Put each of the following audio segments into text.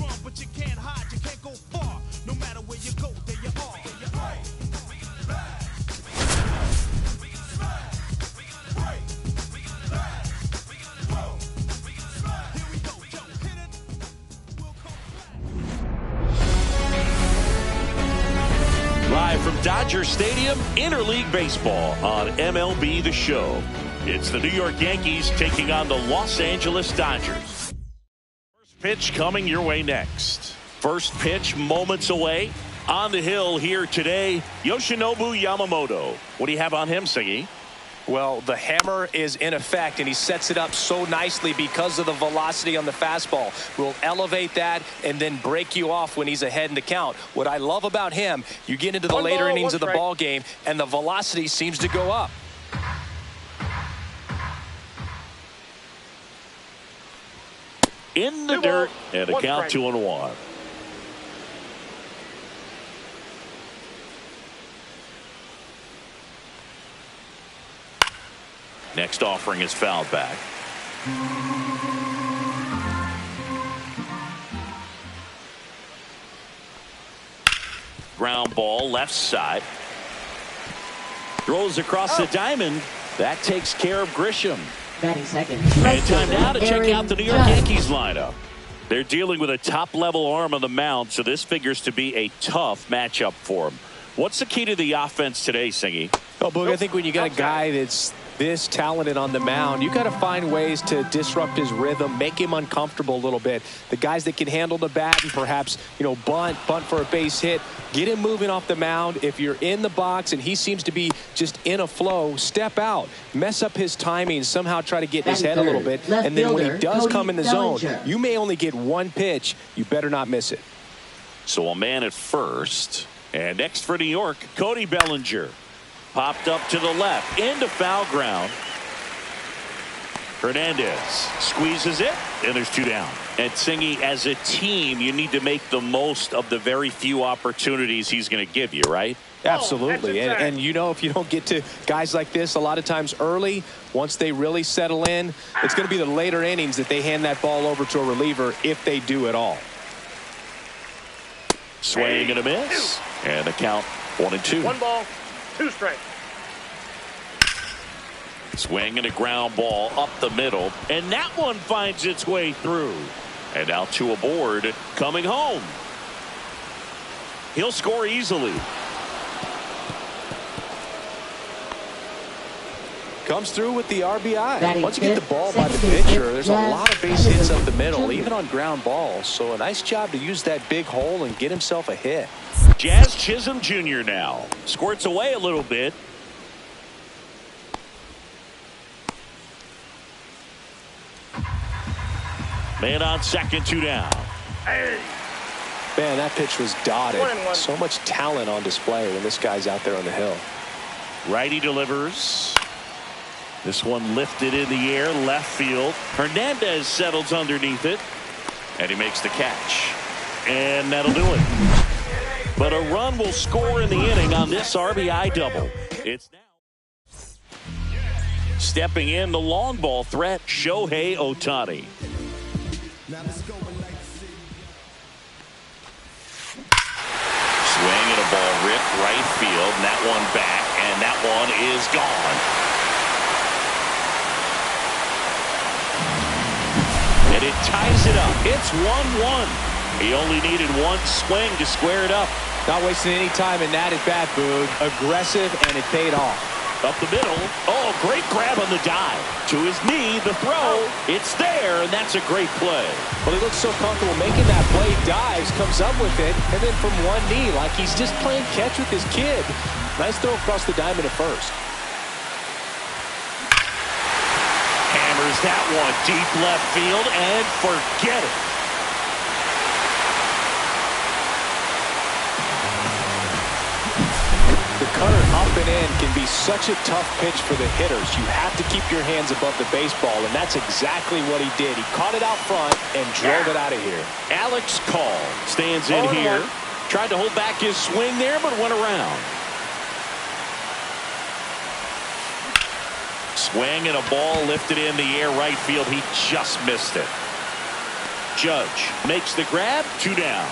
run, but you can't hide, you can't go far. No matter where you go, there you are. Live from Dodger Stadium, Interleague Baseball on MLB The Show. It's the New York Yankees taking on the Los Angeles Dodgers. First pitch coming your way next. First pitch moments away. On the hill here today, Yoshinobu Yamamoto. What do you have on him, Siggy? Well, the hammer is in effect, and he sets it up so nicely because of the velocity on the fastball. Will elevate that and then break you off when he's ahead in the count. What I love about him, you get into the later innings of the ball game, and the velocity seems to go up. In the dirt, and a count 2-1. Next offering is fouled back. Ground ball left side. Throws across the diamond. That takes care of Grisham. Batting second. And time now to check out the New York Yankees lineup. They're dealing with a top-level arm on the mound, so this figures to be a tough matchup for them. What's the key to the offense today, Singy? Oh, Boog, I think when you got a guy that's this talented on the mound, you got to find ways to disrupt his rhythm, make him uncomfortable a little bit. The guys that can handle the bat and perhaps, bunt for a base hit, get him moving off the mound. If you're in the box and he seems to be just in a flow, step out, mess up his timing, somehow try to get in his head a little bit. And then when he does come in the zone, you may only get one pitch. You better not miss it. So a man at first. And next for New York, Cody Bellinger. Popped up to the left, into foul ground. Hernandez squeezes it, and there's two down. And Singy, as a team, you need to make the most of the very few opportunities he's going to give you, right? Absolutely. And if you don't get to guys like this a lot of times early, once they really settle in, it's going to be the later innings that they hand that ball over to a reliever if they do at all. Swing and a miss. And the count 1-2. 1 ball, 2 strikes. Swing and a ground ball up the middle, and that one finds its way through. And now 2 aboard, coming home. He'll score easily. Comes through with the RBI. Once you get the ball by the pitcher, there's a lot of base hits up the middle, even on ground balls. So a nice job to use that big hole and get himself a hit. Jazz Chisholm Jr. now squirts away a little bit. Man on second, 2 down. Man, that pitch was dotted. So much talent on display when this guy's out there on the hill. Righty delivers. This one lifted in the air, left field. Hernandez settles underneath it, and he makes the catch. And that'll do it. But a run will score in the inning on this RBI double. It's now stepping in the long ball threat, Shohei Ohtani. Swing and a ball ripped right field, and that one back, and that one is gone. And it ties it up. It's 1-1. He only needed one swing to square it up. Not wasting any time in that at bat, Boog. Aggressive, and it paid off. Up the middle. Oh, great grab on the dive. To his knee, the throw. It's there, and that's a great play. Well, he looks so comfortable making that play. Dives, comes up with it, and then from one knee, like he's just playing catch with his kid. Nice throw across the diamond at first. Hammers that one deep left field, and forget it. The cutter up and in can be such a tough pitch for the hitters. You have to keep your hands above the baseball, and that's exactly what he did. He caught it out front and drove it out of here. Alex Call stands in here. Tried to hold back his swing there, but went around. Swing and a ball lifted in the air right field. He just missed it. Judge makes the grab. 2 down.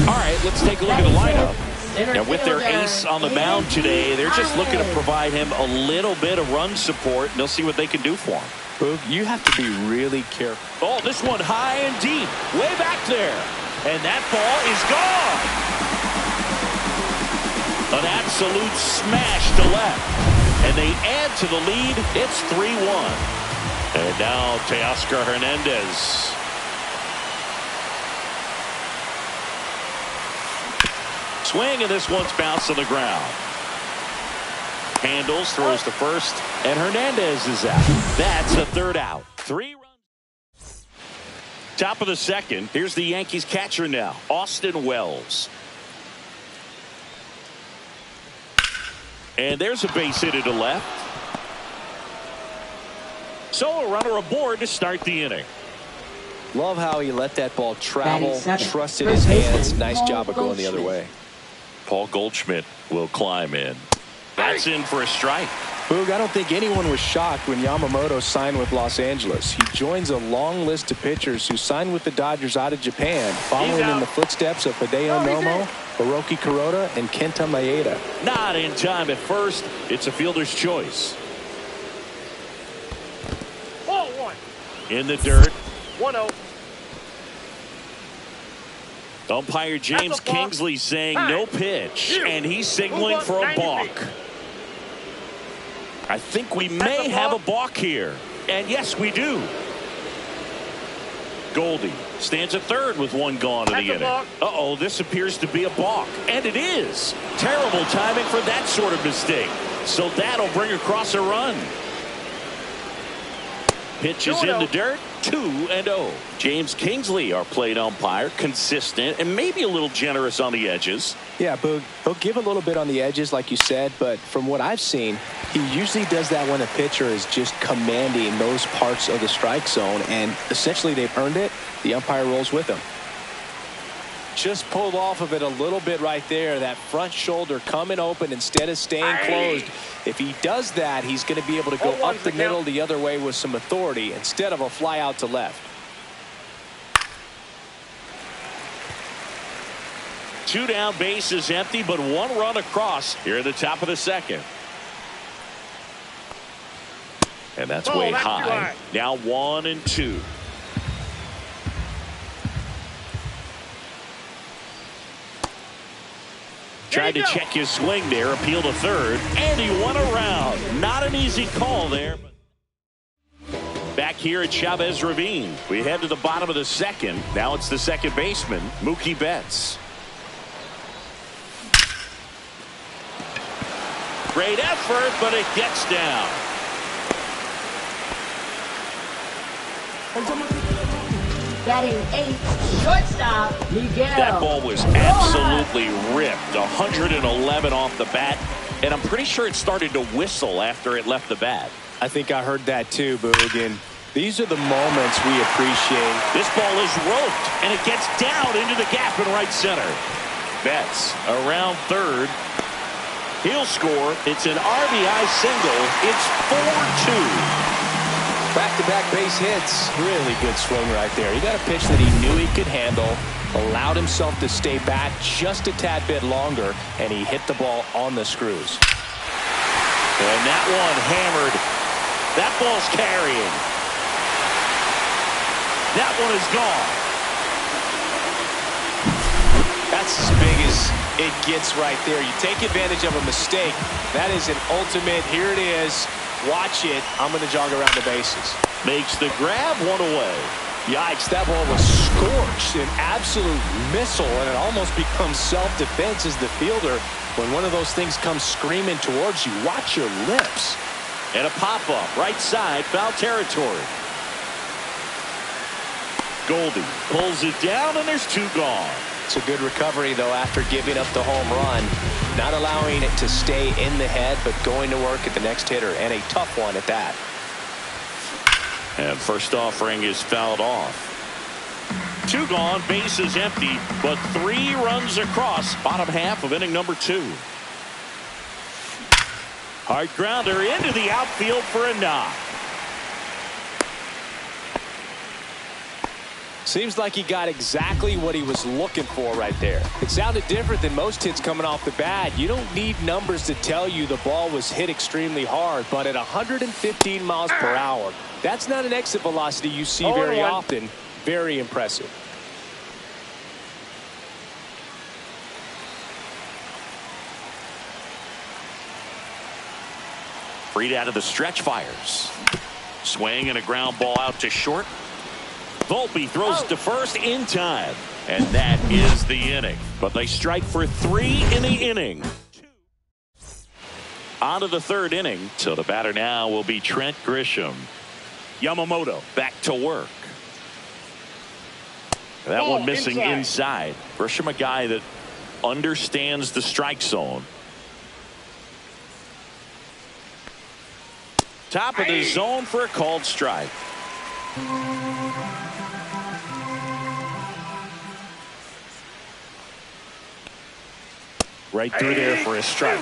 All right, let's take a look at the lineup. And with their ace on the mound today, they're just looking to provide him a little bit of run support, and they'll see what they can do for him. Boog, you have to be really careful. Oh, this one high and deep, way back there. And that ball is gone. An absolute smash to left. And they add to the lead. It's 3-1. And now Teoscar Hernandez. Swing, and this one's bounced on the ground. Handles, throws to first, and Hernandez is out. That's a 3rd out. 3 runs. Top of the 2nd. Here's the Yankees catcher now, Austin Wells. And there's a base hit to left. So a runner aboard to start the inning. Love how he let that ball travel, trusted his hands. Nice job of going the other way. Paul Goldschmidt will climb in. That's in for a strike. Boog, I don't think anyone was shocked when Yamamoto signed with Los Angeles. He joins a long list of pitchers who signed with the Dodgers out of Japan, following in the footsteps of Hideo Nomo, Hiroki Kuroda, and Kenta Maeda. Not in time at first. It's a fielder's choice. Ball 1. In the dirt. 1-0. Umpire James Kingsley saying no pitch, and he's signaling for a balk. I think we may have a balk here. And yes, we do. Goldie stands at 3rd with 1 gone in the inning. Uh-oh, this appears to be a balk. And it is. Terrible timing for that sort of mistake. So that'll bring across a run. Pitch is in the dirt. 2-0. James Kingsley, our plate umpire, consistent and maybe a little generous on the edges. Yeah, Boog, he'll give a little bit on the edges, like you said, but from what I've seen, he usually does that when a pitcher is just commanding those parts of the strike zone, and essentially they've earned it. The umpire rolls with them. Just pulled off of it a little bit right there. That front shoulder coming open instead of staying closed. If he does that, he's going to be able to go up the middle the other way with some authority instead of a fly out to left. 2 down, base is empty, but 1 run across here at the top of the 2nd. And that's way high. Now 1-2. Tried to check his swing there, appeal to 3rd, and he won around. Not an easy call there. Back here at Chavez Ravine, we head to the bottom of the 2nd. Now it's the 2nd baseman, Mookie Betts. Great effort, but it gets down. Batting 8th, shortstop, Miguel. That ball was absolutely ripped. 111 off the bat, and I'm pretty sure it started to whistle after it left the bat. I think I heard that too, Boog. And these are the moments we appreciate. This ball is roped, and it gets down into the gap in right center. Betts around 3rd. He'll score. It's an RBI single. It's 4-2. Back-to-back base hits. Really good swing right there. He got a pitch that he knew he could handle, allowed himself to stay back just a tad bit longer, and he hit the ball on the screws. And that one hammered. That ball's carrying. That one is gone. That's as big as it gets right there. You take advantage of a mistake. That is an ultimate, here it is. Watch it. I'm going to jog around the bases. Makes the grab, 1 away. Yikes, that ball was scorched. An absolute missile, and it almost becomes self-defense as the fielder. When one of those things comes screaming towards you, watch your lips. And a pop-up, right side, foul territory. Goldie pulls it down, and there's 2 gone. It's a good recovery, though, after giving up the home run. Not allowing it to stay in the head, but going to work at the next hitter, and a tough one at that. And first offering is fouled off. 2 gone, base is empty, but 3 runs across. Bottom half of inning number 2. Hard grounder into the outfield for a knock. Seems like he got exactly what he was looking for right there. It sounded different than most hits coming off the bat. You don't need numbers to tell you the ball was hit extremely hard, but at 115 miles per hour, that's not an exit velocity you see very often. Very impressive. Freed out of the stretch fires. Swing and a ground ball out to short. Volpe throws it to first in time. And that is the inning. But they strike for 3 in the inning. On to the third inning. So the batter now will be Trent Grisham. Yamamoto back to work. That one missing inside. Grisham, a guy that understands the strike zone. Top of the zone for a called strike. Right through there for a strike.